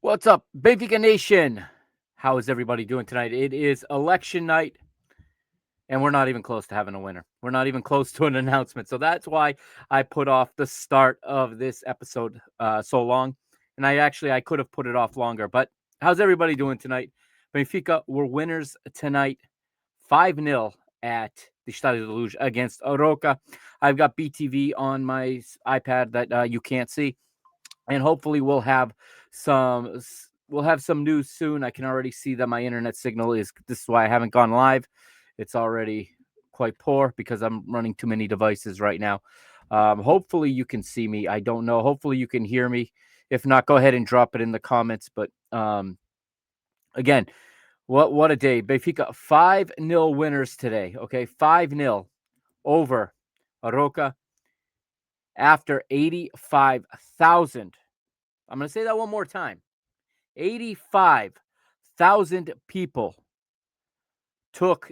What's up, Benfica Nation? How is everybody doing tonight? It is election night, and we're not even close to having a winner. We're not even close to an announcement. So that's why I put off the start of this episode so long. And I could have put it off longer. But how's everybody doing tonight? Benfica were winners tonight, 5-0 at the Stadio de Luz against Oroca. I've got BTV on my iPad that you can't see, and hopefully some we'll have some news soon. I can already see that my internet signal is this is why I haven't gone live. It's already quite poor because I'm running too many devices right now. Hopefully you can see me. I don't know. Hopefully you can hear me. If not, go ahead and drop it in the comments. But again, what a day. Benfica 5-0 winners today. Okay, 5-0 over Aroca after 85,000. I'm going to say that one more time. 85,000 people took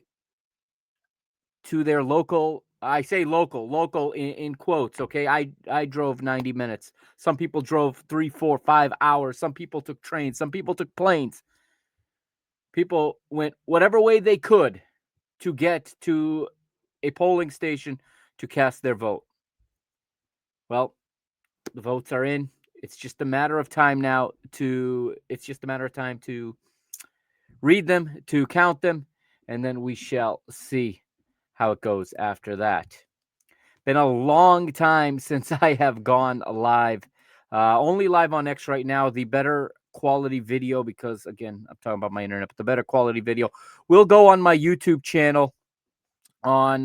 to their local. I say local in quotes, okay? I drove 90 minutes. Some people drove 3, 4, 5 hours. Some people took trains. Some people took planes. People went whatever way they could to get to a polling station to cast their vote. Well, the votes are in. It's just a matter of time now to read them, to count them, and then we shall see how it goes after that. Been a long time since I have gone live. Only live on X right now. The better quality video, because again, I'm talking about my internet, but the better quality video will go on my YouTube channel on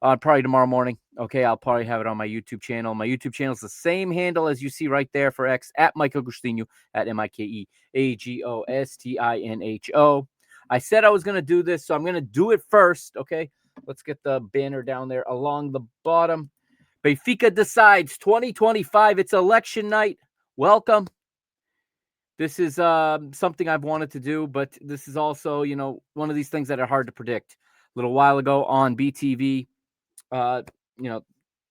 probably tomorrow morning. Okay, I'll probably have it on my YouTube channel. My YouTube channel is the same handle as you see right there for X, at Mike Agostinho, at MikeAgostinho. I said I was going to do this, so I'm going to do it first. Okay, let's get the banner down there along the bottom. Benfica decides 2025. It's election night. Welcome. This is something I've wanted to do, but this is also, one of these things that are hard to predict. A little while ago on BTV,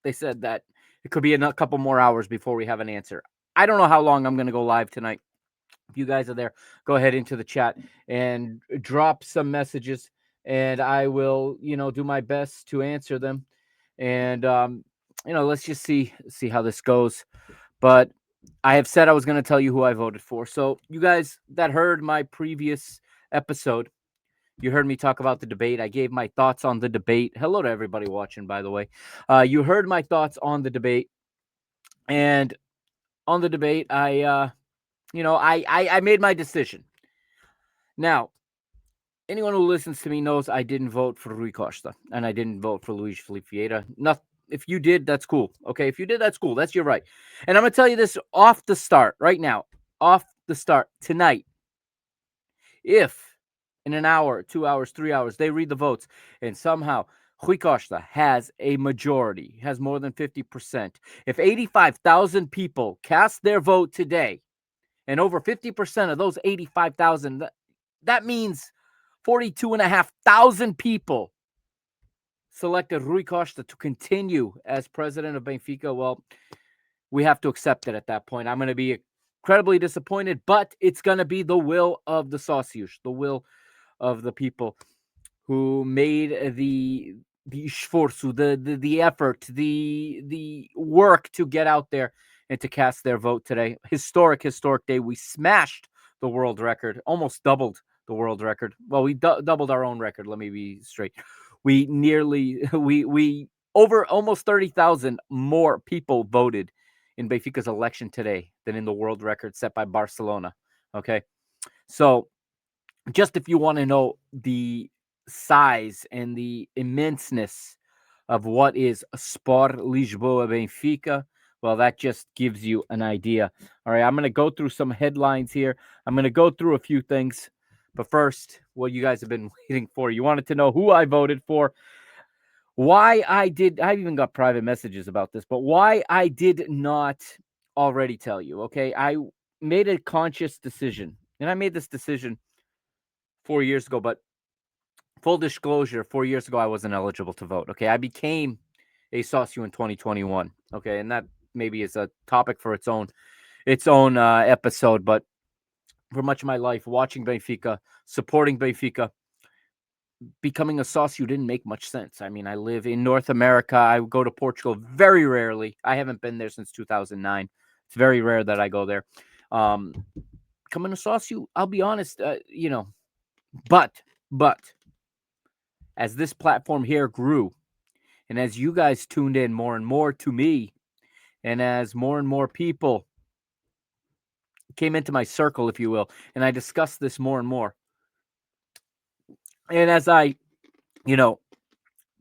they said that it could be a couple more hours before we have an answer. I don't know how long I'm going to go live tonight. If you guys are there, go ahead into the chat and drop some messages, and I will, do my best to answer them. And let's just see how this goes. But I have said I was going to tell you who I voted for. So you guys that heard my previous episode, you heard me talk about the debate. I gave my thoughts on the debate. Hello to everybody watching, by the way. You heard my thoughts on the debate. And on the debate, I made my decision. Now, anyone who listens to me knows I didn't vote for Rui Costa, and I didn't vote for Luis Felipe Vieira. If you did, that's cool. Okay, if you did, that's cool. That's your right. And I'm going to tell you this off the start, right now, tonight. If in an hour, 2 hours, 3 hours, they read the votes, and somehow Rui Costa has a majority, has more than 50%. If 85,000 people cast their vote today, and over 50% of those 85,000, that means 42,500 people selected Rui Costa to continue as president of Benfica. Well, we have to accept it at that point. I'm going to be incredibly disappointed, but it's going to be the will of the sócios, the will of the people who made the esforço, the effort, the work to get out there and to cast their vote today. Historic day. We smashed the world record, almost doubled the world record. Well, we doubled our own record. Let me be straight. We over almost 30,000 more people voted in Benfica's election today than in the world record set by Barcelona. Okay. So just if you want to know the size and the immenseness of what is Sport Lisboa Benfica, well, that just gives you an idea. All right, I'm going to go through some headlines here. I'm going to go through a few things. But first, what you guys have been waiting for. You wanted to know who I voted for, why I even got private messages about this, but why I did not already tell you, okay? I made a conscious decision, and I made this decision 4 years ago, but full disclosure, 4 years ago, I wasn't eligible to vote, okay? I became a sócio in 2021, okay? And that maybe is a topic for its own episode, but for much of my life, watching Benfica, supporting Benfica. Becoming a socio didn't make much sense. I mean, I live in North America. I go to Portugal very rarely. I haven't been there since 2009. It's very rare that I go there. Becoming a socio, I'll be honest, but as this platform here grew, and as you guys tuned in more and more to me, and as more and more people came into my circle, if you will, and I discussed this more and more, and as I, you know,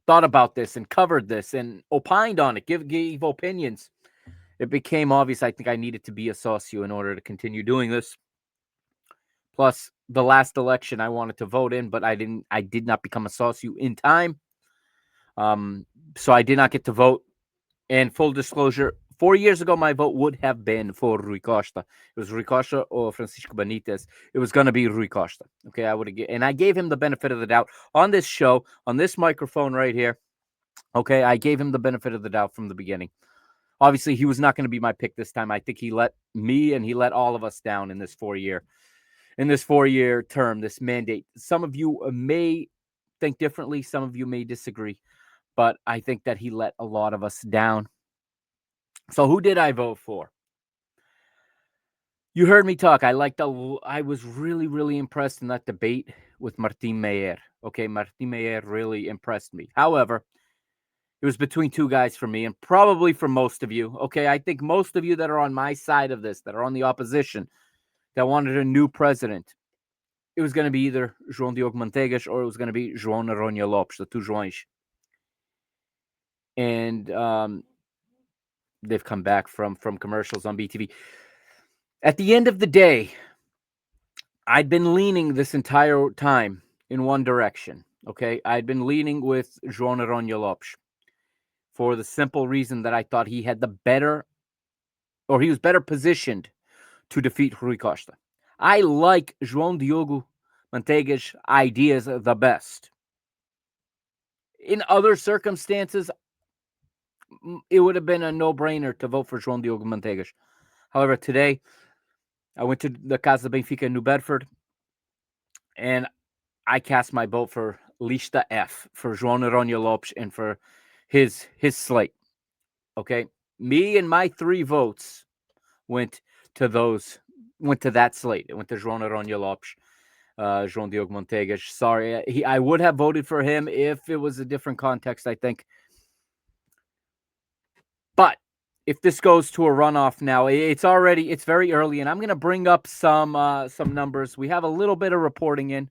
thought about this and covered this and opined on it, gave opinions, it became obvious I think I needed to be a socio in order to continue doing this. Plus, the last election I wanted to vote in, but I did not become a socio in time. So I did not get to vote. And full disclosure, 4 years ago, my vote would have been for Rui Costa. It was Rui Costa or Francisco Benitez. It was going to be Rui Costa. Okay, I gave him the benefit of the doubt on this show, on this microphone right here. Okay, I gave him the benefit of the doubt from the beginning. Obviously, he was not going to be my pick this time. I think he let me and he let all of us down in this 4-year term, this mandate. Some of you may think differently. Some of you may disagree. But I think that he let a lot of us down. So who did I vote for? You heard me talk. I was really, really impressed in that debate with Martin Meyer. Okay, Martin Meyer really impressed me. However, it was between two guys for me and probably for most of you. Okay, I think most of you that are on my side of this, that are on the opposition, that wanted a new president, it was going to be either João Diogo Mantegas or it was going to be João Noronha Lopes, the two Joões. And they've come back from commercials on BTV. At the end of the day, I'd been leaning this entire time in one direction. Okay, I'd been leaning with João Noronha Lopes for the simple reason that I thought he was better positioned to defeat Rui Costa. I like João Diogo Mantegas' ideas the best. In other circumstances, it would have been a no-brainer to vote for João Diogo Mantegas. However, today, I went to the Casa Benfica in New Bedford, and I cast my vote for Lista F, for João Noronha Lopes, and for his slate. Okay? Me and my 3 votes went to that slate. It went to João Noronha Lopes, João Diogo Mantegas. Sorry, I would have voted for him if it was a different context, I think. But if this goes to a runoff now, it's very early, and I'm going to bring up some numbers. We have a little bit of reporting in,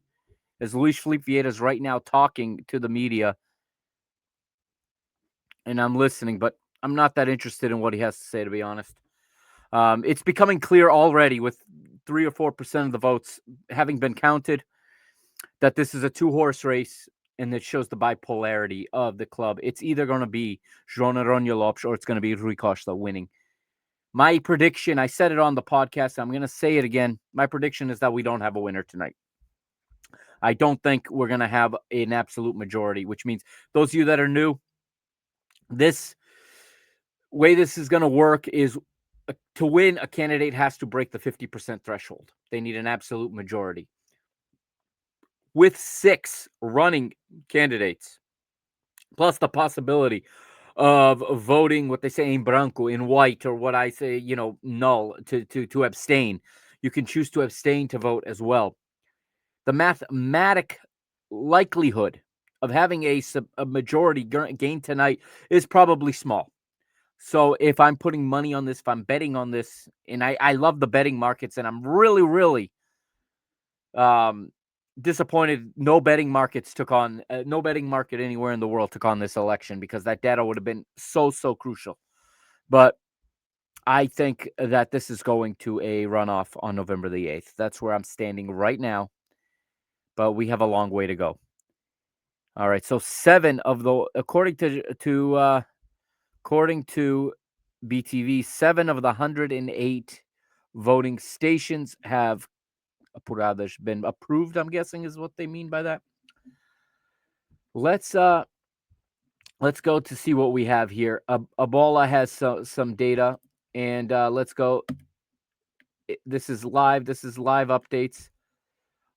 as Luis Felipe Vieira is right now talking to the media, and I'm listening, but I'm not that interested in what he has to say, to be honest. It's becoming clear already, with 3 or 4% of the votes having been counted, that this is a 2-horse race, and it shows the bipolarity of the club. It's either going to be João Noronha Lopes or it's going to be Rui Costa winning. My prediction, I said it on the podcast, I'm going to say it again. My prediction is that we don't have a winner tonight. I don't think we're going to have an absolute majority, which means those of you that are new, this way this is going to work is to win, a candidate has to break the 50% threshold. They need an absolute majority. With 6 running candidates, plus the possibility of voting what they say in branco, in white, or what I say, null, to abstain. You can choose to abstain to vote as well. The mathematic likelihood of having a majority gain tonight is probably small. So if I'm putting money on this, if I'm betting on this, and I love the betting markets, and I'm really, really disappointed no betting market anywhere in the world took on this election, because that data would have been so crucial. But I think that this is going to a runoff on November the 8th. That's where I'm standing right now. But we have a long way to go. All right, so 7 of the according to BTV, 7 of the 108 voting stations have been approved, I'm guessing is what they mean by that. Let's go to see what we have here. Abola has some data, and let's go This is live. This is live updates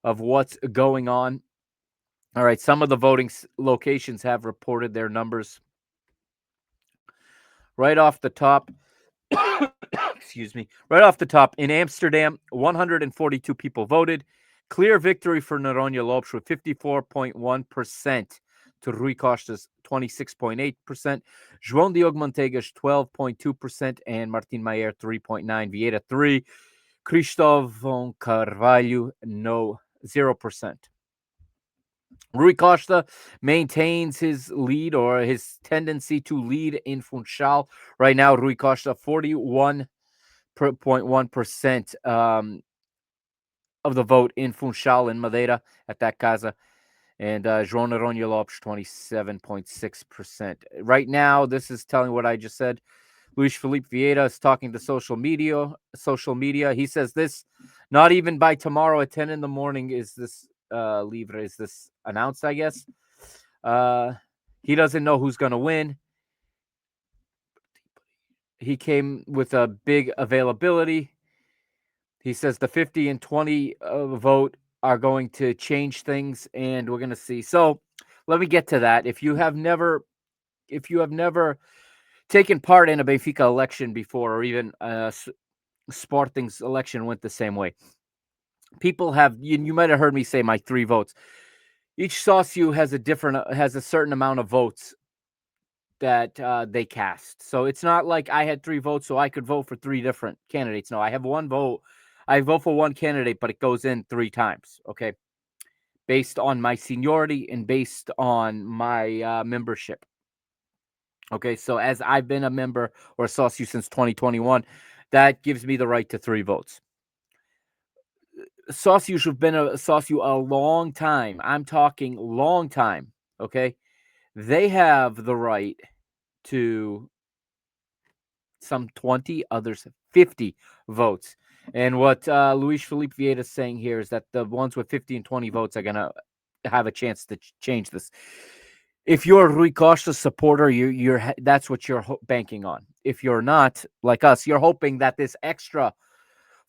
of what's going on. All right, some of the voting locations have reported their numbers. Right off the top, excuse me, right off the top, in Amsterdam, 142 people voted. Clear victory for Noronha Lopes with 54.1% to Rui Costa's 26.8%. João Diogo Montega's 12.2%, and Martin Maier 3.9%. Vieira 3%. Cristóvão Carvalho, no, 0%. Rui Costa maintains his lead or his tendency to lead in Funchal. Right now, Rui Costa, 41.1% of the vote in Funchal in Madeira at that casa. And João Noronha Lopes, 27.6%. Right now, this is telling what I just said. Luis Felipe Vieira is talking to social media. He says this, not even by tomorrow at 10 in the morning is this Livre, is this announced, I guess. He doesn't know who's going to win. He came with a big availability. He says the 50 and 20 vote are going to change things, and we're going to see. So let me get to that. If you have never taken part in a Benfica election before, or even Sporting's election went the same way. People have, you might have heard me say my 3 votes. Each sócio has a certain amount of votes that they cast. So it's not like I had 3 votes, so I could vote for 3 different candidates. No, I have 1 vote. I vote for 1 candidate, but it goes in 3 times. Okay, based on my seniority and based on my membership. Okay, so as I've been a member or a sócio since 2021, that gives me the right to 3 votes. Sócios have been a sócio a long time. I'm talking long time. Okay, they have the right to some 20, others 50 votes. And what Luis Felipe Vieira is saying here is that the ones with 50 and 20 votes are going to have a chance to change this. If you're a Rui Costa supporter, you're that's what you're banking on. If you're not, like us, you're hoping that this extra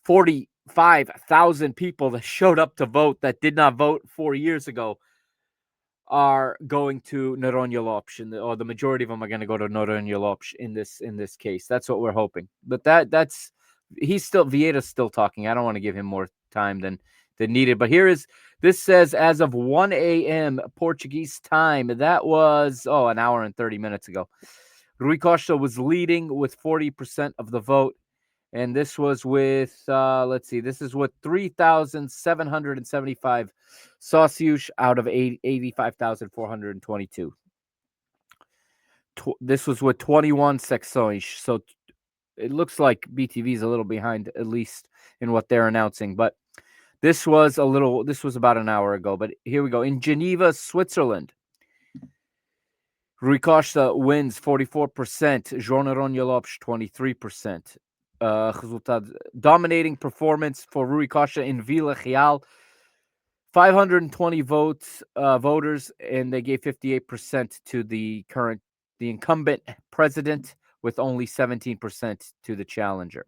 45,000 people that showed up to vote that did not vote 4 years ago are going to Noronha Lopes, or the majority of them are going to go to Noronha Lopes in this case. That's what we're hoping. But that's Vieira's still talking. I don't want to give him more time than needed. But this says as of 1 a.m. Portuguese time. That was an hour and 30 minutes ago. Rui Costa was leading with 40% of the vote. And this was with, this is with 3,775 sócios out of 85,422. This was with 21 secções. So it looks like BTV is a little behind, at least in what they're announcing. But this was about an hour ago. But here we go. In Geneva, Switzerland, Rui Costa wins 44%. João Noronha Lopes, 23%. Resultado. Dominating performance for Rui Costa in Vila Real. 520 voters, and they gave 58% to the incumbent president, with only 17% to the challenger.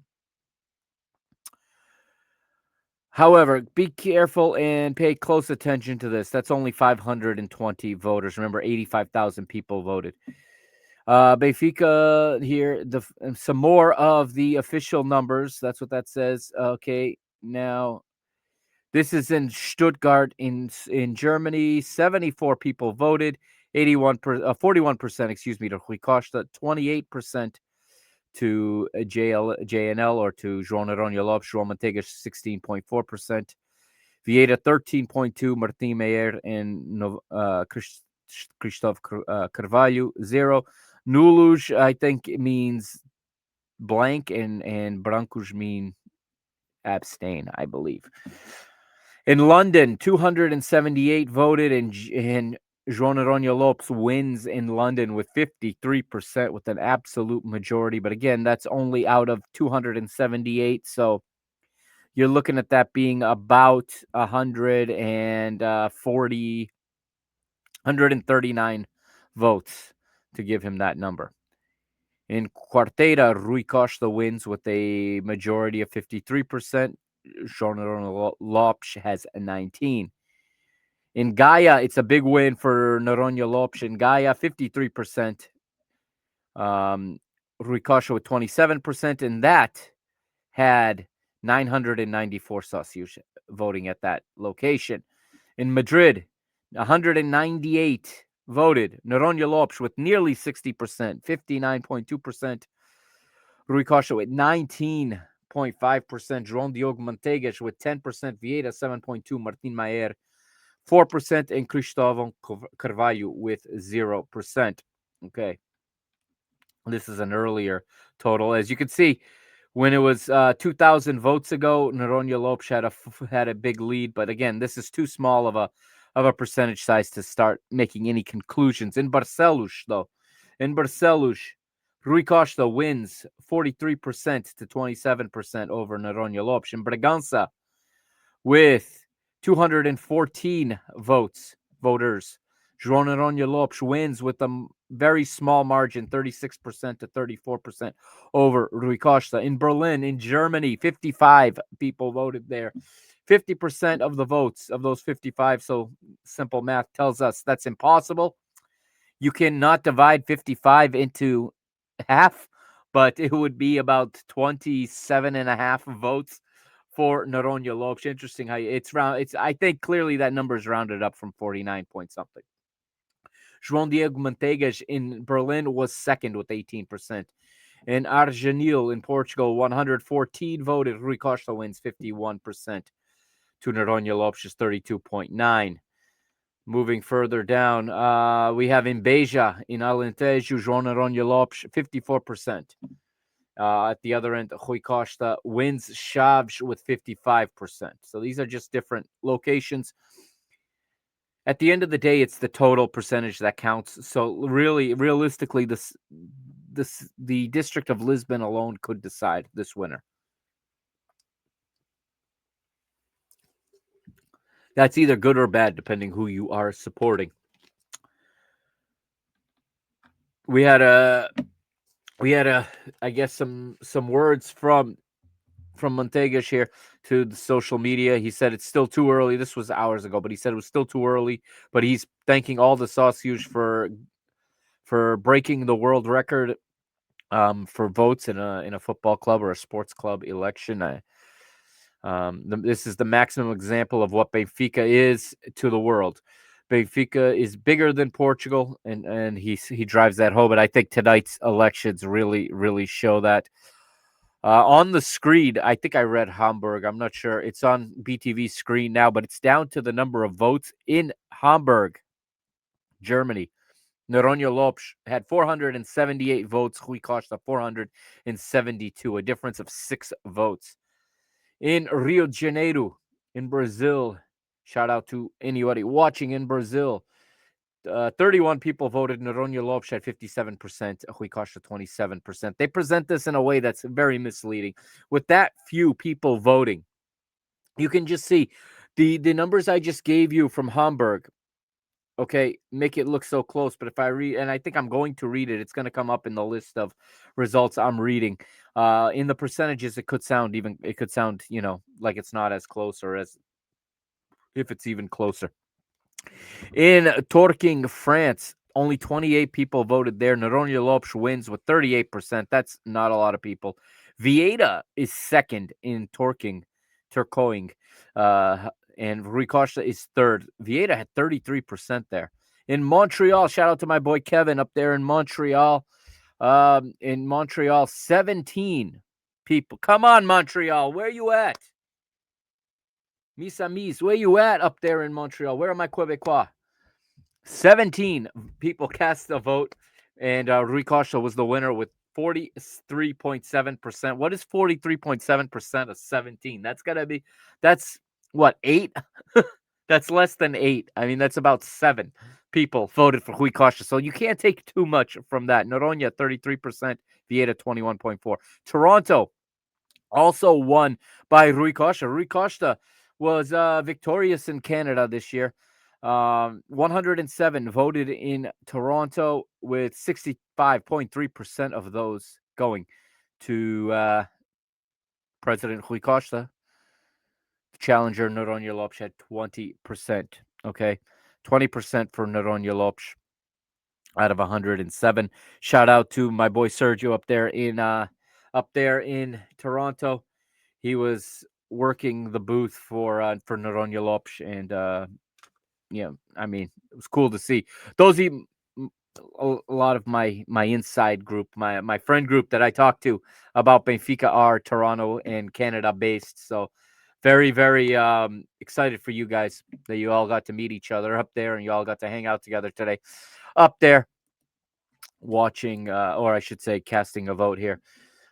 However, be careful and pay close attention to this. That's only 520 voters. Remember, 85,000 people voted. Benfica here, some more of the official numbers. That's what that says. Okay, now this is in Stuttgart in Germany. 74 people voted. 41%, excuse me, to Rui Costa. 28% to JNL or to João Noronha Lopes. João Manteiga, 16.4%. Vieira, 13.2%. Martim Maier and Cristóvão Carvalho, 0. Nulos, I think it means blank, and brancos mean abstain, I believe. In London, 278 voted, and João Noronha Lopes wins in London with 53%, with an absolute majority. But again, that's only out of 278. So you're looking at that being about 139 votes to give him that number. In Quarteira, Rui Costa wins with a majority of 53%. João Lopes has a 19. In Gaia, it's a big win for Noronha Lopes. In Gaia, 53%. Rui Costa with 27%, and that had 994 socios voting at that location. In Madrid, 198 voted. Noronha Lopes with nearly 60%, 59.2%. Rui Costa with 19.5%. João Diogo Manteigas with 10%. Vieira, 7.2%. Martin Maier, 4%. And Cristóvão Carvalho with 0%. Okay. This is an earlier total. As you can see, when it was 2,000 votes ago, Noronha Lopes had a big lead. But again, this is too small of a percentage size to start making any conclusions. In Barcelos, though, Rui Costa wins 43% to 27% over Noronha Lopes. In Bragança, with 214 voters, João Noronha Lopes wins with a very small margin, 36% to 34% over Rui Costa. In Berlin, in Germany, 55 people voted there. 50% of the votes of those 55, so simple math tells us that's impossible. You cannot divide 55 into half, but it would be about 27 and a half votes for Noronha Lopes. Interesting how it's round. I think clearly that number is rounded up from 49 point something. João Diego Manteigas in Berlin was second with 18%. In Argenil in Portugal, 114 voted. Rui Costa wins 51% to Noronha Lopes' 32.9. Moving further down, we have in Beja, in Alentejo, João Noronha Lopes, 54%. At the other end, Rui Costa wins Chaves with 55%. So these are just different locations. At the end of the day, it's the total percentage that counts. So really, realistically, the District of Lisbon alone could decide this winner. That's either good or bad, depending who you are supporting. We had I guess some words from Manteigas here to the social media. He said it's still too early. This was hours ago, but he said it was still too early. But he's thanking all the socios for breaking the world record for votes in a football club or a sports club election. This is the maximum example of what Benfica is to the world. Benfica is bigger than Portugal, and he drives that home. But I think tonight's elections really show that. On the screen, I think I read Hamburg. I'm not sure. It's on BTV screen now, but it's down to the number of votes in Hamburg, Germany. Noronha Lopes had 478 votes. Rui Costa 472, a difference of 6 votes. In Rio de Janeiro, in Brazil, shout out to anybody watching in Brazil. 31 people voted. Noronha Lopes had 57%. Rui Costa 27%. They present this in a way that's very misleading. With that few people voting, you can just see the numbers I just gave you from Hamburg. Okay, make it look so close. But if I read, and I think I'm going to read it, it's going to come up in the list of results I'm reading. In the percentages, it could sound, like it's not as close, or as if it's even closer. In Torquing, France, only 28 people voted there. Noronha Lopes wins with 38%. That's not a lot of people. Vieira is second in Tourcoing. And Rui Costa is third. Vieira had 33% there. In Montreal, shout out to my boy Kevin up there in Montreal. 17 people. Come on, Montreal. Where you at? Mis amis, where you at up there in Montreal? Where are my Quebecois? 17 people cast a vote, and Rui Costa was the winner with 43.7%. What is 43.7% of 17? That's what, 8? That's less than 8. I mean, that's about 7 people voted for Rui Costa. So you can't take too much from that. Noronha, 33%. Vieira, 21.4%. Toronto, also won by Rui Costa. Rui Costa was victorious in Canada this year. 107 voted in Toronto, with 65.3% of those going to President Rui Costa. Challenger Noronha Lopes had 20%. Okay, 20% for Noronha Lopes out of 107. Shout out to my boy Sergio up there in Toronto. He was working the booth for Noronha Lopes, and yeah, I mean, it was cool to see those. A lot of my inside group, my friend group that I talk to about Benfica are Toronto and Canada based. So very, very excited for you guys that you all got to meet each other up there and you all got to hang out together today up there watching, or I should say, casting a vote here.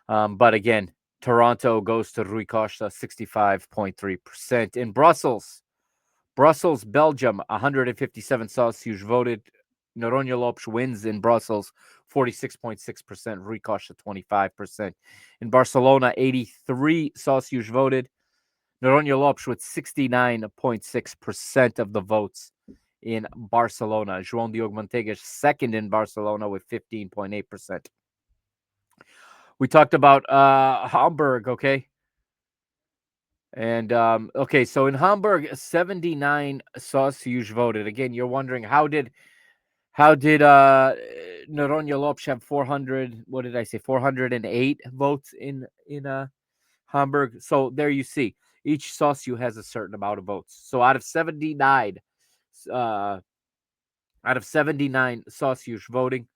But again, Toronto goes to Rui Costa, 65.3%. In Brussels, Belgium, 157 sausage voted. Noronha Lopes wins in Brussels, 46.6%. Rui Costa, 25%. In Barcelona, 83 sausage voted. Noronha Lopes with 69.6% of the votes in Barcelona. João Diogo Manteiga second in Barcelona with 15.8%. We talked about Hamburg, okay? And okay, so in Hamburg, 79 sausage voted. Again, you're wondering how did Noronha Lopes have 400? What did I say? 408 votes in Hamburg. So there you see, each sausage has a certain amount of votes. So out of 79 sausage voting,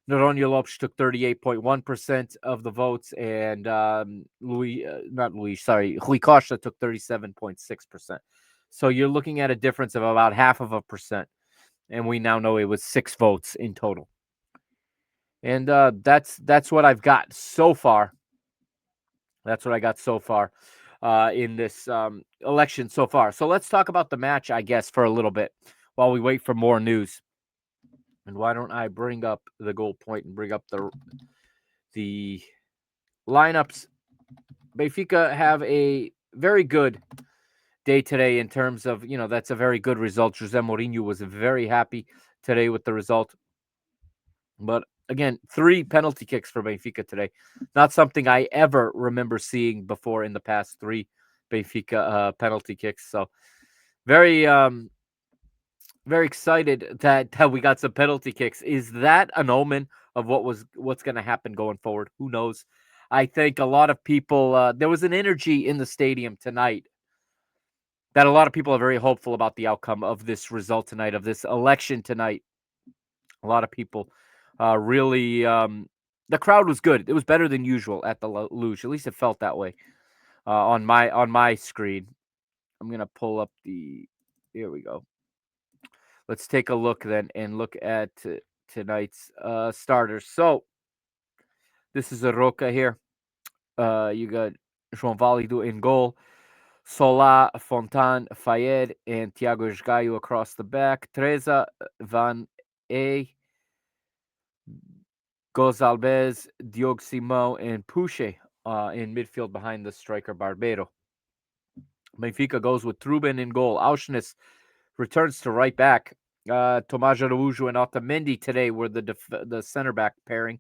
Noronha Lopes took 38.1% of the votes, and Rui Costa took 37.6%. So you're looking at a difference of about half of a percent, and we now know it was 6 votes in total. And that's what I've got so far. That's what I got so far in this election so far. So let's talk about the match, I guess, for a little bit while we wait for more news. And why don't I bring up the goal point and bring up the lineups? Benfica have a very good day today in terms of, that's a very good result. Jose Mourinho was very happy today with the result. But again, 3 penalty kicks for Benfica today. Not something I ever remember seeing before in the past 3 Benfica penalty kicks. So very very excited that we got some penalty kicks. Is that an omen of what's going to happen going forward? Who knows? I think a lot of people, there was an energy in the stadium tonight that a lot of people are very hopeful about the outcome of this result tonight, of this election tonight. A lot of people really, the crowd was good. It was better than usual at the luge. At least it felt that way on my screen. I'm going to pull up here we go. Let's take a look then and look at tonight's starters. So this is a Roca here. You got João Valido in goal. Solá, Fontan, Fayed, and Thiago Esgaio across the back. Treza, Van A, Gonçalves, Diogo Simão, and Puche in midfield behind the striker Barbero. Benfica goes with Trubin in goal. Auschwitz returns to right back. Tomás Araújo and Otamendi today were the center back pairing.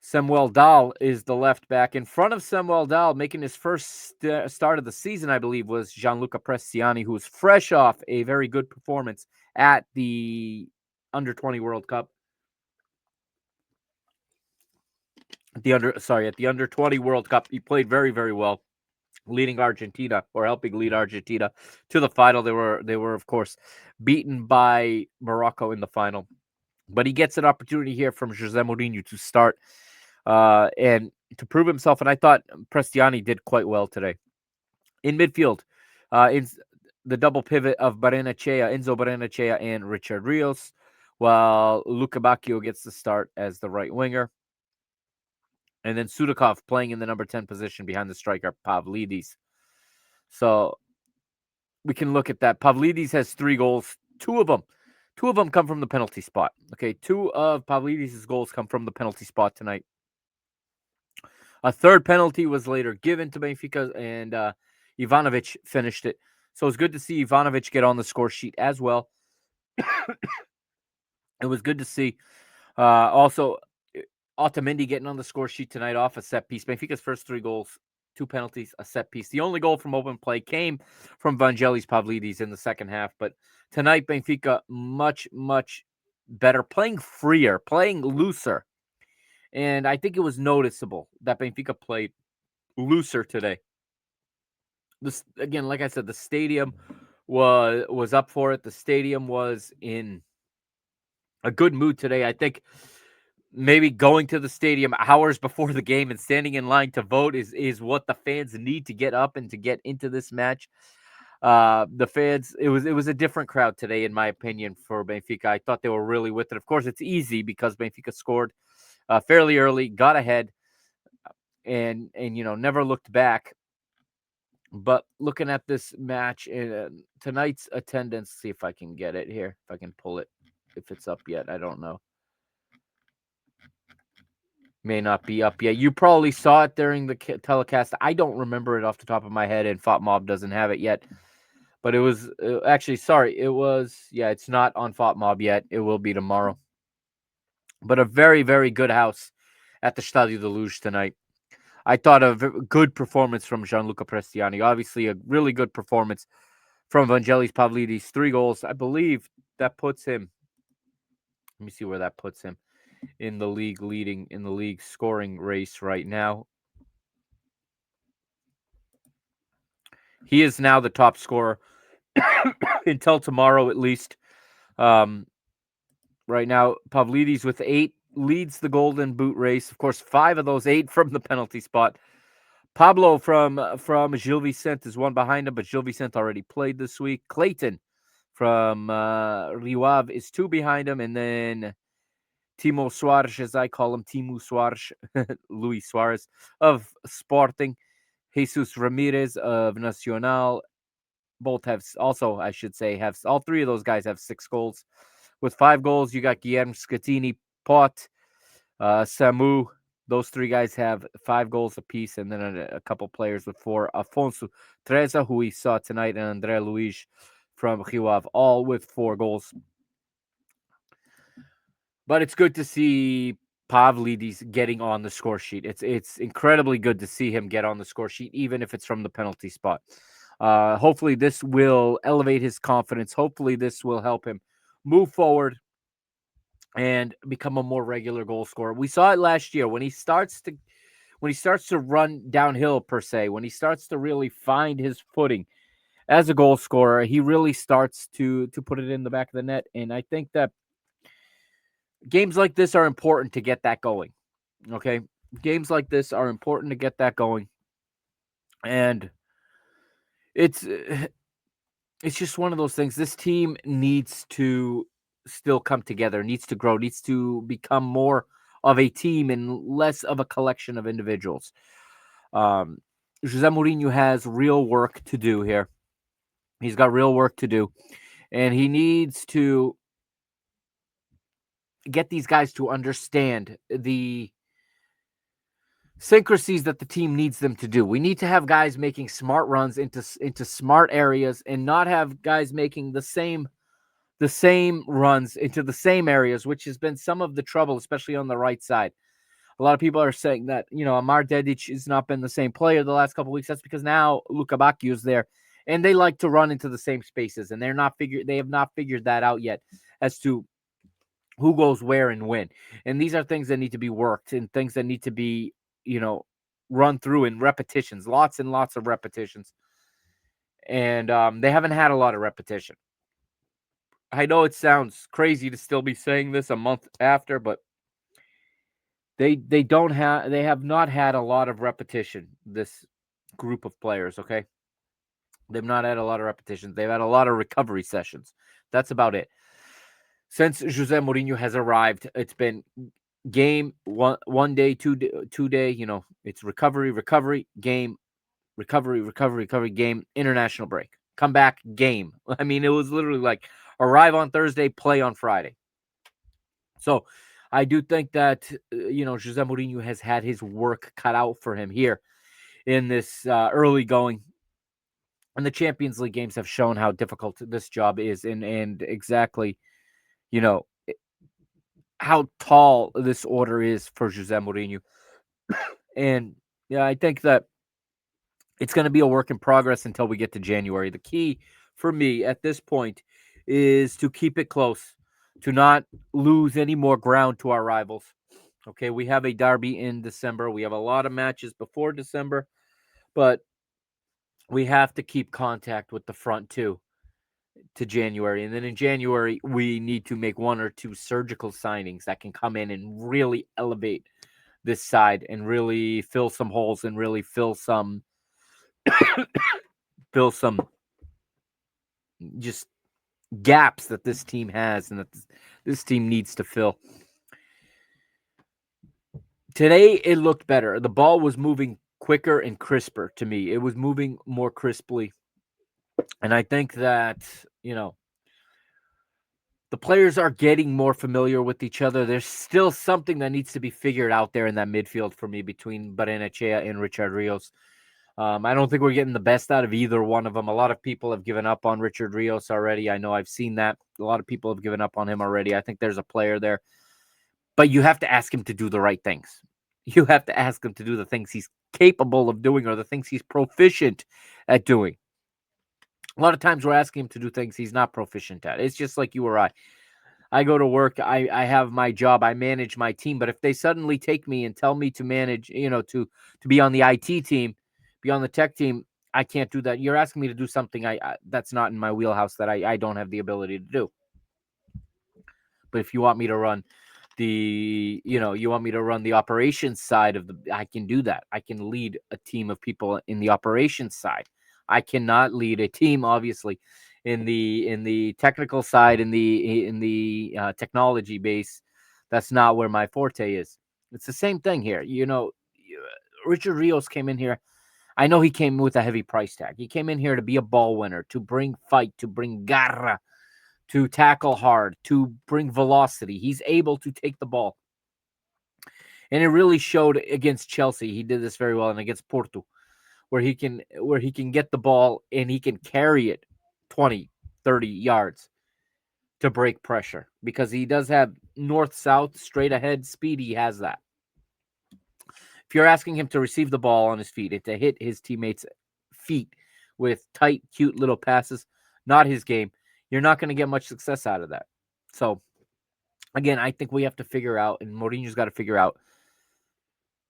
Samuel Dahl is the left back. In front of Samuel Dahl, making his first start of the season, I believe, was Gianluca Prestiani, who was fresh off a very good performance at the Under-20 World Cup. At the Under-20 World Cup, he played very, very well, leading Argentina, or helping lead Argentina to the final. They were of course beaten by Morocco in the final, but he gets an opportunity here from Jose Mourinho to start and to prove himself. And I thought Prestiani did quite well today. In midfield, in the double pivot of Enzo Barrenechea and Richard Rios, while Luca Bacchio gets the start as the right winger. And then Sudakov playing in the number 10 position behind the striker Pavlidis. So we can look at that. Pavlidis has 3 goals. Two of them come from the penalty spot. Okay, 2 of Pavlidis' goals come from the penalty spot tonight. A third penalty was later given to Benfica, and Ivanovic finished it. So it's good to see Ivanovic get on the score sheet as well. It was good to see also Otamendi getting on the score sheet tonight off a set piece. Benfica's first 3 goals, 2 penalties, a set piece. The only goal from open play came from Vangelis Pavlidis in the second half. But tonight, Benfica much, much better, playing freer, playing looser. And I think it was noticeable that Benfica played looser today. This again, like I said, the stadium was up for it. The stadium was in a good mood today. I think maybe going to the stadium hours before the game and standing in line to vote is what the fans need to get up and to get into this match. The fans, it was a different crowd today, in my opinion, for Benfica. I thought they were really with it. Of course, it's easy because Benfica scored fairly early, got ahead, and never looked back. But looking at this match and tonight's attendance, see if I can get it here, if I can pull it, if it's up yet, I don't know. May not be up yet. You probably saw it during the telecast. I don't remember it off the top of my head, and FOTMob doesn't have it yet. But it was actually, sorry, it was, yeah, it's not on FOTMob yet. It will be tomorrow. But a very, very good house at the Stadio de Luz tonight. I thought a good performance from Gianluca Prestiani. Obviously, a really good performance from Vangelis Pavlidis. 3 goals. I believe that puts him, let me see where that puts him in the league, leading in the league scoring race right now. He is now the top scorer until tomorrow, at least. Right now, Pavlidis with 8 leads the Golden Boot race. Of course, 5 of those 8 from the penalty spot. Pablo from Gil Vicente is one behind him, but Gil Vicente already played this week. Clayton from Rio Ave is 2 behind him, and then Timo Soares, as I call him, Timo Soares, Luis Suarez of Sporting, Jesus Ramirez of Nacional. Both have also, I should say, have all 3 of those guys have 6 goals. With 5 goals, you got Guilherme Scatini, Pot, Samu. Those 3 guys have 5 goals apiece, and then a couple players with 4. Afonso Treza, who we saw tonight, and André Luiz from Rio Ave, all with 4 goals. But it's good to see Pavlidis getting on the score sheet. It's incredibly good to see him get on the score sheet, even if it's from the penalty spot. Hopefully, this will elevate his confidence. Hopefully, this will help him move forward and become a more regular goal scorer. We saw it last year when he starts to run downhill, per se, when he starts to really find his footing as a goal scorer, he really starts to put it in the back of the net. And I think that games like this are important to get that going. Okay, games like this are important to get that going, and it's just one of those things. This team needs to still come together, needs to grow, needs to become more of a team and less of a collection of individuals. Jose Mourinho has real work to do here. He's got real work to do, and he needs to get these guys to understand the syncrasies that the team needs them to do. We need to have guys making smart runs into smart areas, and not have guys making the same runs into the same areas, which has been some of the trouble, especially on the right side. A lot of people are saying that, Amar Dedic has not been the same player the last couple of weeks. That's because now Luka Bacchio is there, and they like to run into the same spaces, and they have not figured that out yet as to who goes where and when. And these are things that need to be worked, and things that need to be, run through in repetitions, lots and lots of repetitions. And they haven't had a lot of repetition. I know it sounds crazy to still be saying this a month after, but they have not had a lot of repetition, this group of players, okay? They've not had a lot of repetitions. They've had a lot of recovery sessions. That's about it. Since Jose Mourinho has arrived, it's been game, one day, 2 day, it's recovery, game, recovery, game, international break, come back, game. I mean, it was literally like arrive on Thursday, play on Friday. So I do think that, Jose Mourinho has had his work cut out for him here in this early going And the Champions League games have shown how difficult this job is, and exactly, you know, how tall this order is for Jose Mourinho. And yeah, I think that it's going to be a work in progress until we get to January. The key for me at this point is to keep it close, to not lose any more ground to our rivals. Okay, we have a derby in December. We have a lot of matches before December, but we have to keep contact with the front two to January. And then in January, we need to make one or two surgical signings that can come in and really elevate this side and really fill some holes and really fill some just gaps that this team has and that this team needs to fill. Today, it looked better. The ball was moving quicker and crisper to me. It was moving more crisply. And I think that, you know, the players are getting more familiar with each other. There's still something that needs to be figured out there in that midfield for me between Barrenechea and Richard Rios. I don't think we're getting the best out of either one of them. A lot of people have given up on Richard Rios already. I know I've seen that. A lot of people have given up on him already. I think there's a player there. But you have to ask him to do the right things. You have to ask him to do the things he's capable of doing or the things he's proficient at doing. A lot of times we're asking him to do things he's not proficient at. It's just like you or I. I go to work, I have my job, I manage my team. But if they suddenly take me and tell me to manage, to be on the IT team, be on the tech team, I can't do that. You're asking me to do something I that's not in my wheelhouse that I don't have the ability to do. But if you want me to run you want me to run the operations side of I can do that. I can lead a team of people in the operations side. I cannot lead a team, obviously, in the technical side, in the technology base. That's not where my forte is. It's the same thing here. Richard Rios came in here. I know he came with a heavy price tag. He came in here to be a ball winner, to bring fight, to bring garra, to tackle hard, to bring velocity. He's able to take the ball. And it really showed against Chelsea. He did this very well, and against Porto, where he can get the ball and he can carry it 20, 30 yards to break pressure, because he does have north-south, straight ahead speed. He has that. If you're asking him to receive the ball on his feet and to hit his teammates' feet with tight, cute little passes, not his game. You're not going to get much success out of that. So, again, I think we have to figure out, and Mourinho's got to figure out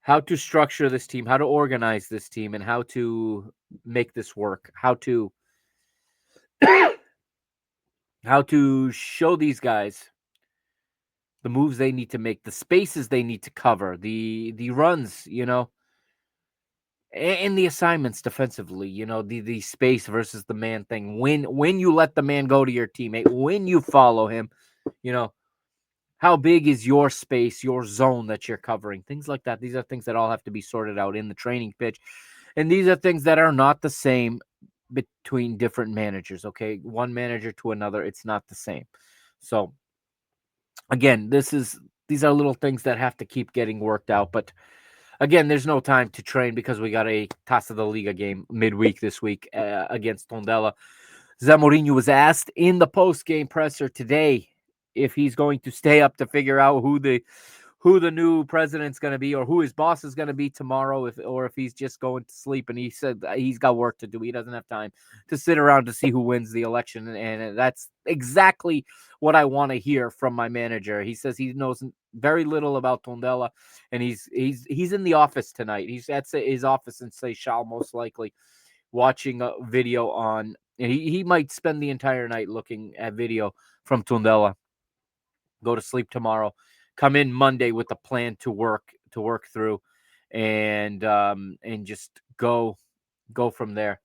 how to structure this team, how to organize this team, and how to make this work, how to show these guys the moves they need to make, the spaces they need to cover, the runs, and the assignments defensively, the space versus the man thing. When you let the man go to your teammate, when you follow him, how big is your space, your zone that you're covering, things like that. These are things that all have to be sorted out in the training pitch, and these are things that are not the same between different managers. Okay, one manager to another, it's not the same. So again, these are little things that have to keep getting worked out. But again, there's no time to train because we got a Taça da Liga game midweek this week against Tondela. Mourinho was asked in the post-game presser today if he's going to stay up to figure out who the new president's going to be or who his boss is going to be tomorrow, if he's just going to sleep. And he said he's got work to do. He doesn't have time to sit around to see who wins the election. And that's exactly what I want to hear from my manager. He says he knows very little about Tondela, and he's in the office tonight. He's at his office in Seychelles, most likely, watching a video on, and he might spend the entire night looking at video from Tondela. Go to sleep tomorrow, come in Monday with a plan to work through, and just go from there.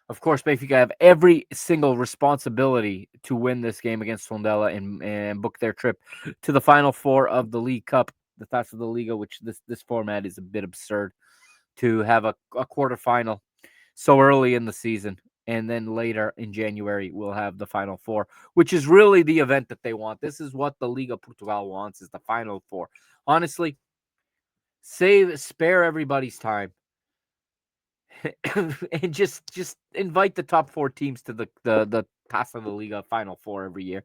Of course, Benfica have every single responsibility to win this game against Tondela and book their trip to the Final Four of the League Cup, the Taça da Liga, which this format is a bit absurd to have a quarterfinal so early in the season. And then later in January, we'll have the Final Four, which is really the event that they want. This is what the Liga Portugal wants, is the Final Four. Honestly, spare everybody's time. and just invite the top 4 teams to the Taça da Liga Final Four every year.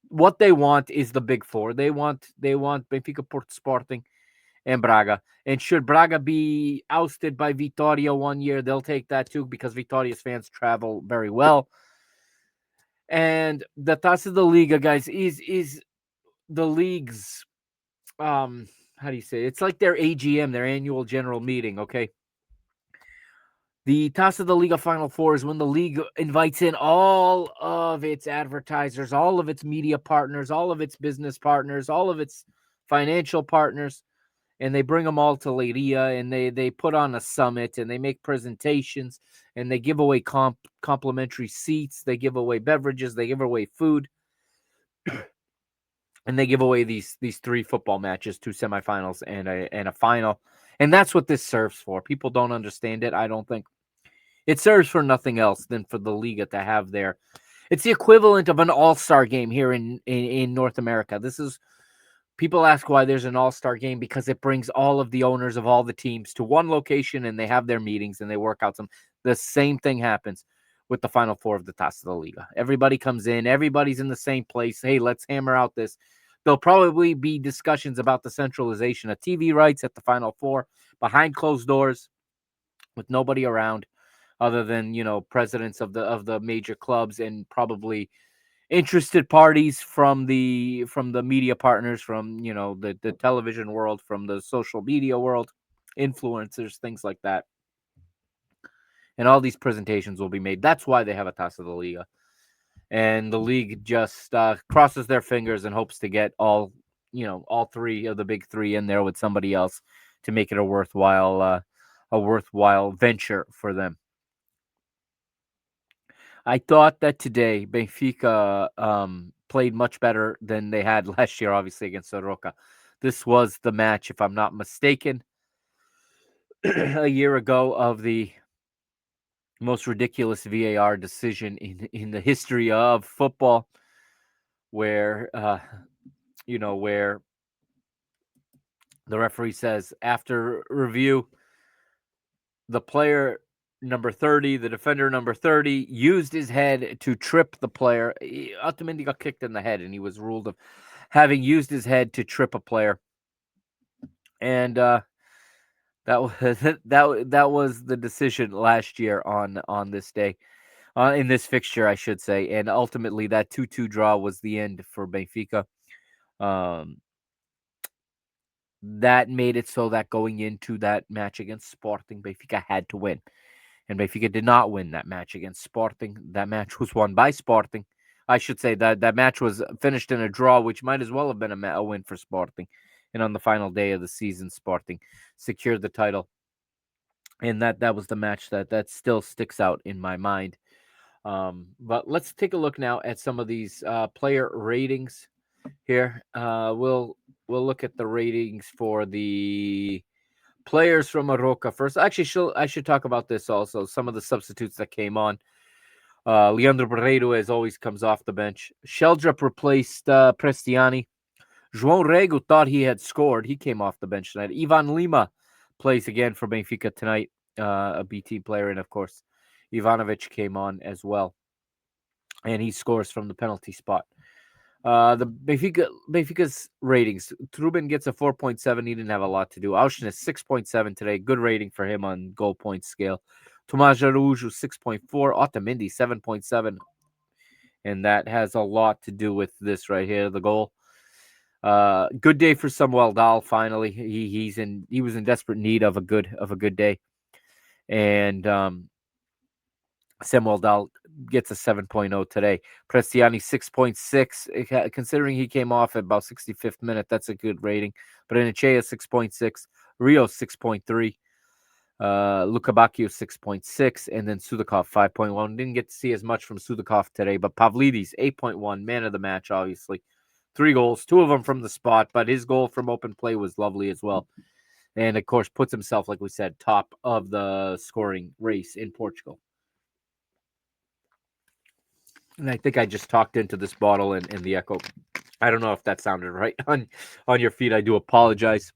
What they want is the big 4. They want Benfica, Porto, Sporting, and Braga. And should Braga be ousted by Vitória one year, they'll take that too because Vitória's fans travel very well. And the Taça da Liga, guys, is the league's how do you say it? It's like their AGM, their annual general meeting, okay? The Taça da Liga Final Four is when the league invites in all of its advertisers, all of its media partners, all of its business partners, all of its financial partners, and they bring them all to Leiria, and they put on a summit, and they make presentations, and they give away complimentary seats, they give away beverages, they give away food, and they give away these 3 football matches, 2 semifinals and a final. And that's what this serves for. People don't understand it, I don't think. It serves for nothing else than for the Liga to have their. It's the equivalent of an all-star game here in North America. This is people ask why there's an all-star game because it brings all of the owners of all the teams to one location and they have their meetings and they work out some. The same thing happens with the Final Four of the Taça da Liga. Everybody comes in, everybody's in the same place. Hey, let's hammer out this. There'll probably be discussions about the centralization of TV rights at the Final Four behind closed doors with nobody around other than, presidents of the major clubs and probably interested parties from the media partners, from the television world, from the social media world, influencers, things like that. And all these presentations will be made. That's why they have a Taça da Liga. And the league just crosses their fingers and hopes to get all 3 of the big 3 in there with somebody else to make it a worthwhile venture for them. I thought that today Benfica played much better than they had last year, obviously, against Soroka. This was the match, if I'm not mistaken, a year ago of the most ridiculous VAR decision in the history of football, where where the referee says after review, the player number 30, the defender number 30, used his head to trip the player. Otamendi got kicked in the head, and he was ruled of having used his head to trip a player. And that was that was the decision last year on this day, in this fixture, I should say. And ultimately, that 2-2 draw was the end for Benfica. That made it so that going into that match against Sporting, Benfica had to win. And Benfica did not win that match against Sporting. That match was won by Sporting. I should say that match was finished in a draw, which might as well have been a win for Sporting. And on the final day of the season, Sporting secured the title. And that was the match that still sticks out in my mind. But let's take a look now at some of these player ratings here. We'll look at the ratings for the players from Aroca first. Actually, I should talk about this also. Some of the substitutes that came on. Leandro Barreiro, as always, comes off the bench. Sheldrup replaced Prestiani. João Rego thought he had scored. He came off the bench tonight. Ivan Lima plays again for Benfica tonight, a BT player. And, of course, Ivanovic came on as well. And he scores from the penalty spot. The Benfica's ratings. Trubin gets a 4.7. He didn't have a lot to do. Auschwitz 6.7 today. Good rating for him on goal point scale. Tomás Araújo 6.4. Otamendi 7.7. And that has a lot to do with this right here, the goal. Good day for Samuel Dahl. Finally, he was in desperate need of a good day, and Samuel Dahl gets a 7.0 today. Prestiani 6.6. Considering he came off at about 65th minute, that's a good rating. But Enechea 6.6, Rio 6.3, Luka Bacchio 6.6, and then Sudakov 5.1. Didn't get to see as much from Sudakov today, but Pavlidis 8.1, man of the match, obviously. 3 goals, 2 of them from the spot, but his goal from open play was lovely as well. And, of course, puts himself, like we said, top of the scoring race in Portugal. And I think I just talked into this bottle and the echo. I don't know if that sounded right on your feed. I do apologize.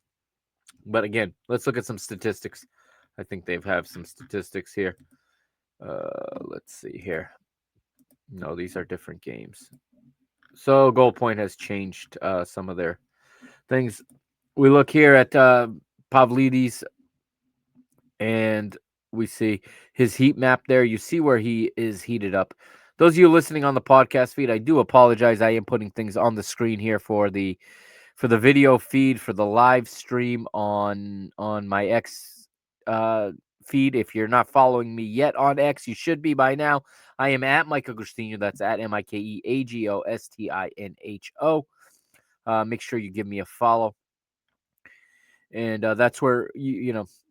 But again, let's look at some statistics. I think they've have some statistics here. Let's see here. No, these are different games. So goal point has changed some of their things. We look here at Pavlidis, and we see his heat map there. You see where he is heated up. Those of you listening on the podcast feed, I do apologize. I am putting things on the screen here for the video feed for the live stream on my X uh, feed. If you're not following me yet on X, you should be by now. I am at Mike Agostinho. That's at MikeAgostinho. Make sure you give me a follow, and that's where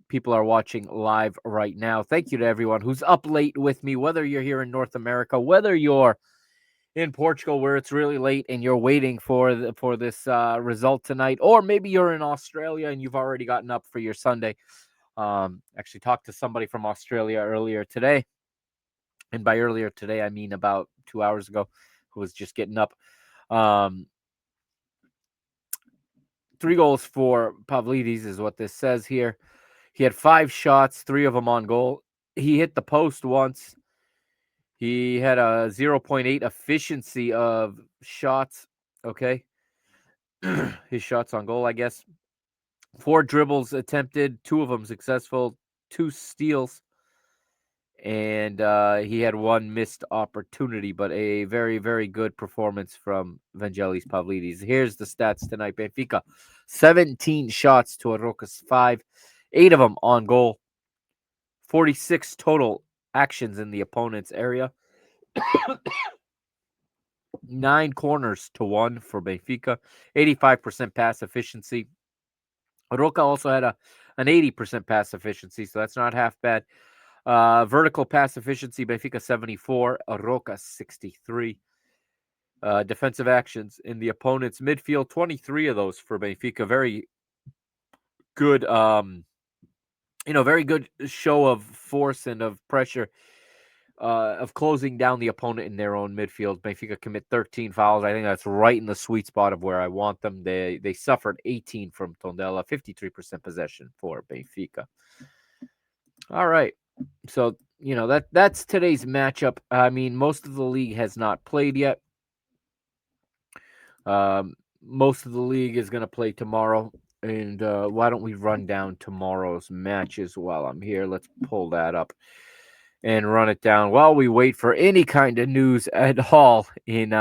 people are watching live right now. Thank you to everyone who's up late with me, whether you're here in North America, whether you're in Portugal where it's really late and you're waiting for this result tonight, or maybe you're in Australia and you've already gotten up for your Sunday. Actually talked to somebody from Australia earlier today, and by earlier today I mean about 2 hours ago, who was just getting up. 3 goals for Pavlidis is what this says here. He had 5 shots, 3 of them on goal. He hit the post once. He had a 0.8 efficiency of shots. Okay. His shots on goal, I guess. 4 dribbles attempted, 2 of them successful, 2 steals, and he had 1 missed opportunity, but a very, very good performance from Vangelis Pavlidis. Here's the stats tonight. Benfica, 17 shots to Aroca's 5, 8 of them on goal, 46 total actions in the opponent's area, 9 corners to 1 for Benfica, 85% pass efficiency. Aroca also had an 80% pass efficiency, so that's not half bad. Vertical pass efficiency, Benfica 74, Aroca 63. Defensive actions in the opponent's midfield, 23 of those for Benfica. Very good, very good show of force and of pressure, of closing down the opponent in their own midfield. Benfica commit 13 fouls. I think that's right in the sweet spot of where I want them. They suffered 18 from Tondela, 53% possession for Benfica. All right. So, that's today's matchup. I mean, most of the league has not played yet. Most of the league is going to play tomorrow. And why don't we run down tomorrow's matches while I'm here? Let's pull that up and run it down while we wait for any kind of news at all in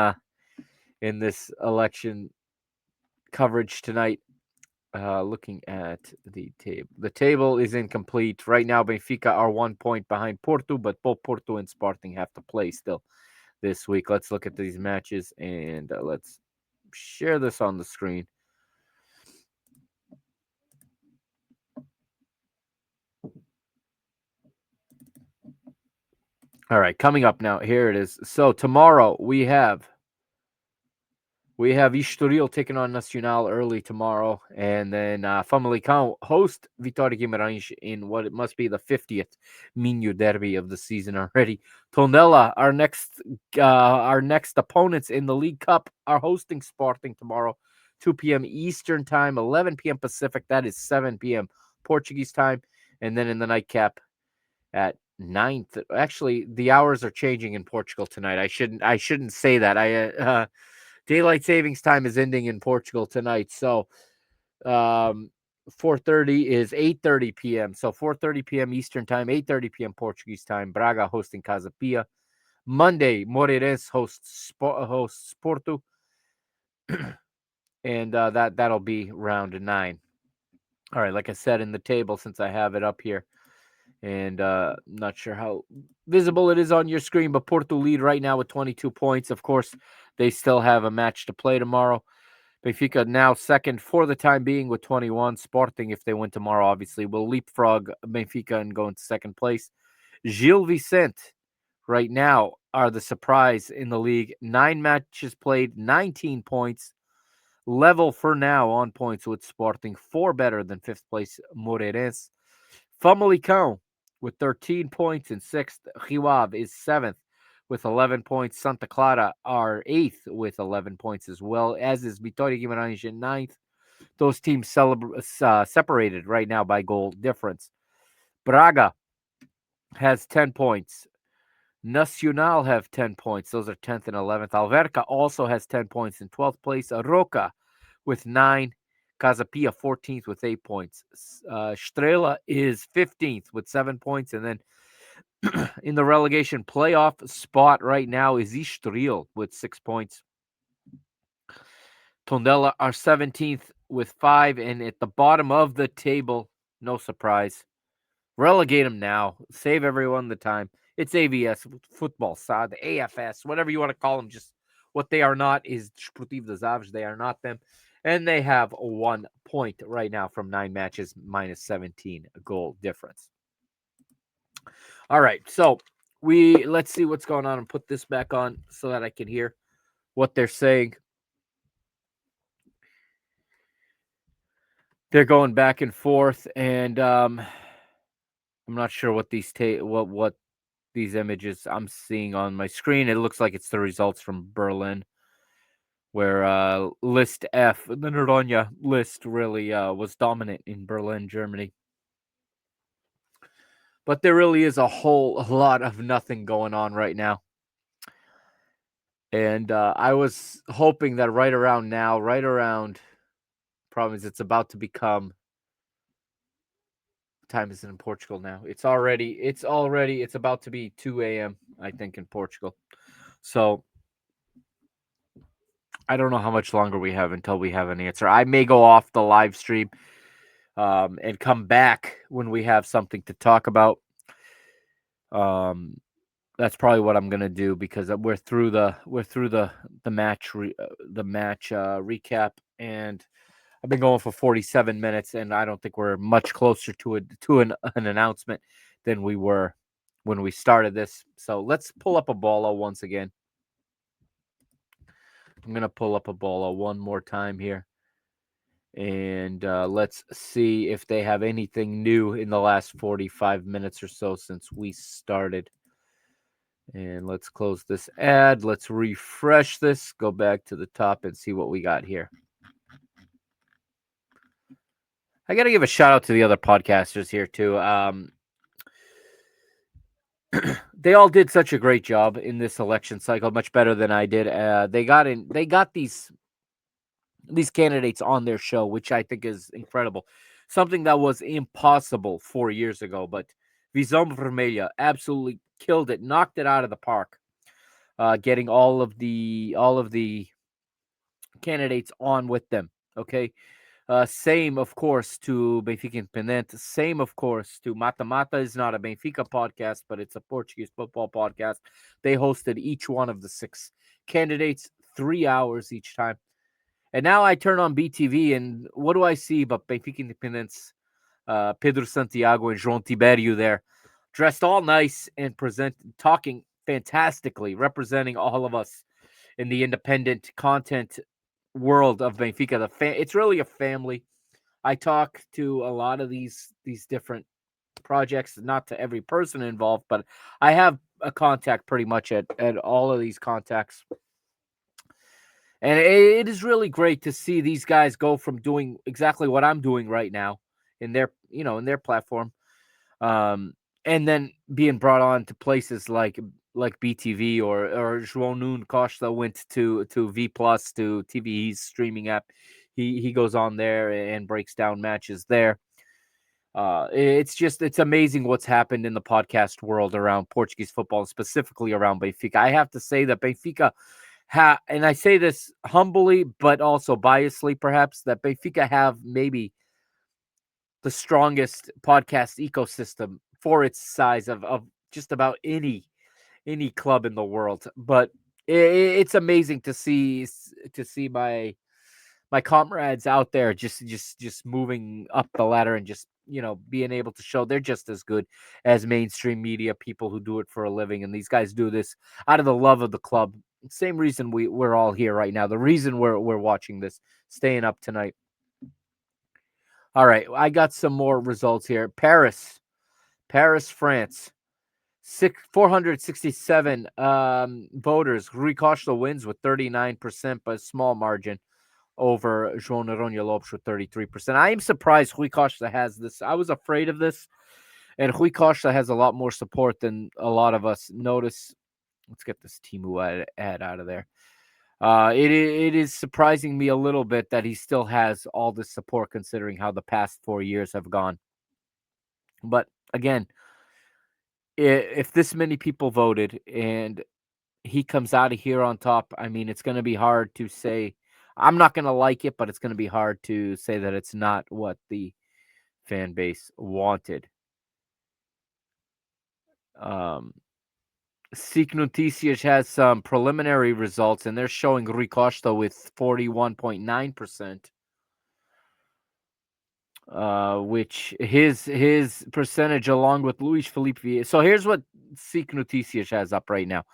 this election coverage tonight. Looking at the table. The table is incomplete. Right now, Benfica are 1 point behind Porto, but both Porto and Sporting have to play still this week. Let's look at these matches, and let's share this on the screen. All right, coming up now. Here it is. So tomorrow we have Estoril taking on Nacional early tomorrow, and then Famalicão host Vitória Guimarães in what it must be the 50th Minho derby of the season already. Tondela, our next opponents in the League Cup, are hosting Sporting tomorrow, 2 p.m. Eastern time, 11 p.m. Pacific. That is 7 p.m. Portuguese time, and then in the nightcap at 9th. Actually, the hours are changing in Portugal tonight. I shouldn't say that. Daylight savings time is ending in Portugal tonight. So 4:30 is 8:30 p.m. So 4:30 p.m. Eastern time, 8:30 p.m. Portuguese time. Braga hosting Casa Pia. Monday, Moreirense hosts Porto. And that'll be round 9. All right, like I said in the table, since I have it up here, and not sure how visible it is on your screen, but Porto lead right now with 22 points. Of course, they still have a match to play tomorrow. Benfica now second for the time being with 21. Sporting, if they win tomorrow, obviously will leapfrog Benfica and go into second place. Gil Vicente right now are the surprise in the league. 9 matches played, 19 points. Level for now on points with Sporting, 4 better than 5th place Moreirense. Famalicão with 13 points in 6th. Rio Ave is 7th with 11 points. Santa Clara are 8th with 11 points as well, as is Vitória Guimarães in 9th. Those teams separated right now by goal difference. Braga has 10 points. Nacional have 10 points. Those are 10th and 11th. Alverca also has 10 points in 12th place. Roca with 9. Casapia 14th with 8 points. Strela is 15th with 7 points. And then in the relegation playoff spot right now is Estoril with 6 points. Tondela are 17th with 5. And at the bottom of the table, no surprise, relegate them now. Save everyone the time. It's AVS, football, SAD, AFS, whatever you want to call them. Just what they are not is Desportivo das Aves. They are not them. And they have 1 point right now from 9 matches, minus 17 goal difference. All right, so let's see what's going on and put this back on so that I can hear what they're saying. They're going back and forth, and I'm not sure what these what these images I'm seeing on my screen. It looks like it's the results from Berlin, where list F, the Noronha list, really was dominant in Berlin, Germany. But there really is a whole lot of nothing going on right now. And I was hoping that right around now, problem is it's about to become, time is in Portugal now. It's about to be 2 a.m., I think, in Portugal. So I don't know how much longer we have until we have an answer. I may go off the live stream and come back when we have something to talk about. That's probably what I'm gonna do because we're through the match recap, and I've been going for 47 minutes, and I don't think we're much closer to an announcement than we were when we started this. So let's pull up a bolo once again. I'm gonna pull up a bolo one more time here. And let's see if they have anything new in the last 45 minutes or so since we started. And let's close this ad. Let's refresh this, go back to the top and see what we got here. I got to give a shout out to the other podcasters here too. They all did such a great job in this election cycle, much better than I did. They got these candidates on their show, which I think is incredible. Something that was impossible 4 years ago, but Visão Vermelha absolutely killed it, knocked it out of the park, getting all of the candidates on with them. Okay. Same, of course, to Benfica Independente. Same, of course, to Mata Mata is not a Benfica podcast, but it's a Portuguese football podcast. They hosted each one of the 6 candidates, 3 hours each time. And now I turn on BTV, and what do I see but Benfica Independence, Pedro Santiago and João Tiberio there, dressed all nice and talking fantastically, representing all of us in the independent content world of Benfica. It's really a family. I talk to a lot of these different projects, not to every person involved, but I have a contact pretty much at all of these contacts. And it is really great to see these guys go from doing exactly what I'm doing right now in their platform, and then being brought on to places like BTV or João Nuno Costa went to V Plus, to TV's streaming app. He goes on there and breaks down matches there. It's amazing what's happened in the podcast world around Portuguese football, specifically around Benfica. I have to say that Benfica and I say this humbly, but also biasly, perhaps, that Benfica have maybe the strongest podcast ecosystem for its size of just about any club in the world. But it's amazing to see my comrades out there just moving up the ladder and just being able to show they're just as good as mainstream media people who do it for a living. And these guys do this out of the love of the club. Same reason we're all here right now. The reason we're watching this, staying up tonight. All right, I got some more results here. Paris, France. 467 voters. Rui Costa wins with 39%, but a small margin over João Noronha Lopes with 33%. I am surprised Rui Costa has this. I was afraid of this, And Rui Costa has a lot more support than a lot of us notice. Let's get this Timu ad out of there. It is surprising me a little bit that he still has all this support considering how the past 4 years have gone. But again, if this many people voted and he comes out of here on top, I mean, it's going to be hard to say. I'm not going to like it, but it's going to be hard to say that it's not what the fan base wanted. Seek Noticias has some preliminary results, and they're showing Rui Costa with 41.9%. Which his percentage along with Luis Felipe Vieira. So here's what Seek Noticias has up right now.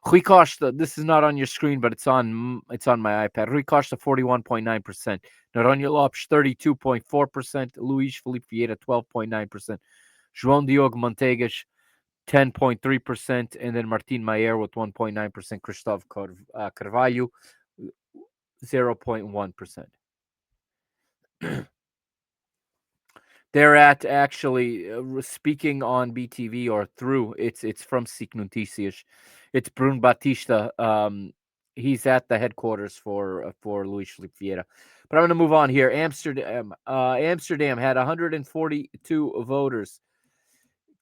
Rui Costa, this is not on your screen, but it's on my iPad. Rui Costa 41.9%. Noronha Lopes 32.4%. Luis Felipe Vieira 12.9%. João Diogo Montegas 10.3%, and then Martin Maier with 1.9%. Christophe Carvalho 0.1%. They're at actually speaking on BTV or through it's from Seek Noticias. It's Bruno Batista. He's at the headquarters for Luis Felipe Vieira. But I'm going to move on here. Amsterdam had 142 voters.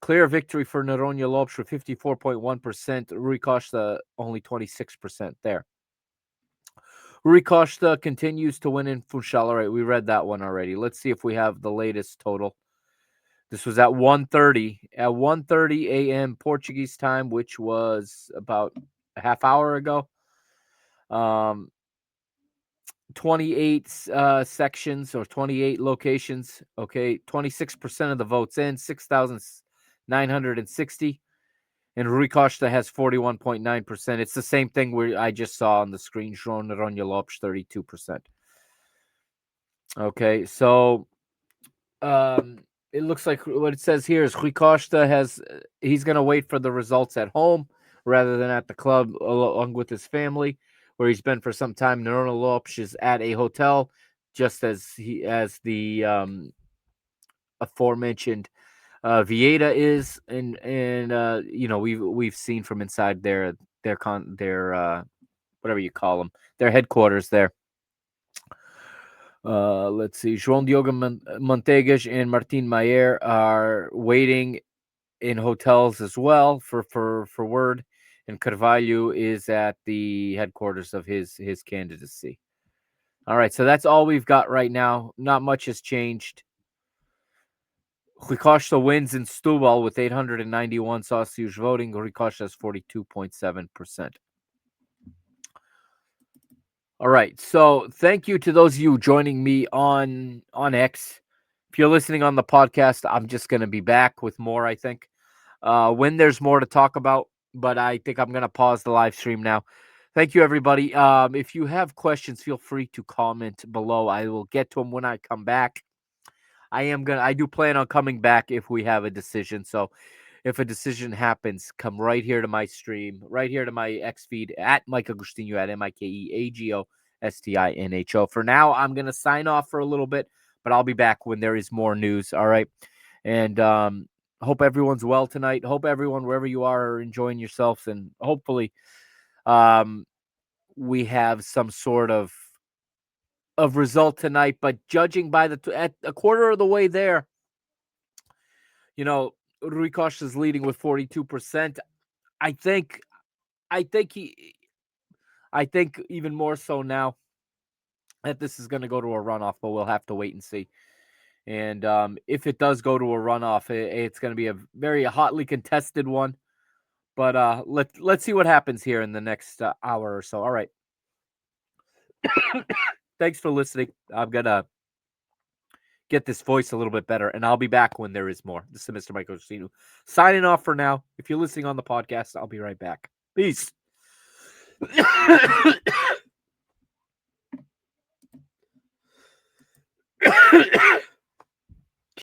Clear victory for Noronha Lopes with 54.1%. Rui Costa only 26% there. Rui Costa continues to win in Funchal. All right, we read that one already. Let's see if we have the latest total. This was at 1:30 a.m. Portuguese time, which was about a half hour ago. 28 sections or 28 locations. Okay, 26% of the votes in, 6,960. And Rui Costa has 41.9%. It's the same thing where I just saw on the screen. João Noronha Lopes, 32%. Okay, so it looks like what it says here is Rui Costa he's going to wait for the results at home rather than at the club along with his family, where he's been for some time. Noronha Lopes is at a hotel, just as the aforementioned Vieira is, and we've seen from inside their whatever you call them, their headquarters there. Let's see. João Diogo Montegas and Martin Maier are waiting in hotels as well for word, and Carvalho is at the headquarters of his candidacy. All right, so that's all we've got right now. Not much has changed. Rui Costa wins in Setúbal with 891 sócios voting. Rui Costa has 42.7%. All right, so thank you to those of you joining me on X. If you're listening on the podcast, I'm just going to be back with more, I think, when there's more to talk about. But I think I'm going to pause the live stream now. Thank you, everybody. If you have questions, feel free to comment below. I will get to them when I come back. I do plan on coming back if we have a decision. So if a decision happens, come right here to my stream, right here to my X feed at Mike Agostinho at MikeAgostinho. For now, I'm going to sign off for a little bit, but I'll be back when there is more news. All right. And hope everyone's well tonight. Hope everyone, wherever you are enjoying yourselves. And hopefully we have some sort of result tonight. But judging by at a quarter of the way there, Rui Costa is leading with 42%. I think even more so now that this is going to go to a runoff, but we'll have to wait and see. And if it does go to a runoff, it's going to be a very hotly contested one. But let's see what happens here in the next hour or so. All right. Thanks for listening. I'm going to get this voice a little bit better, and I'll be back when there is more. This is Mr. Mike Agostinho signing off for now. If you're listening on the podcast, I'll be right back. Peace.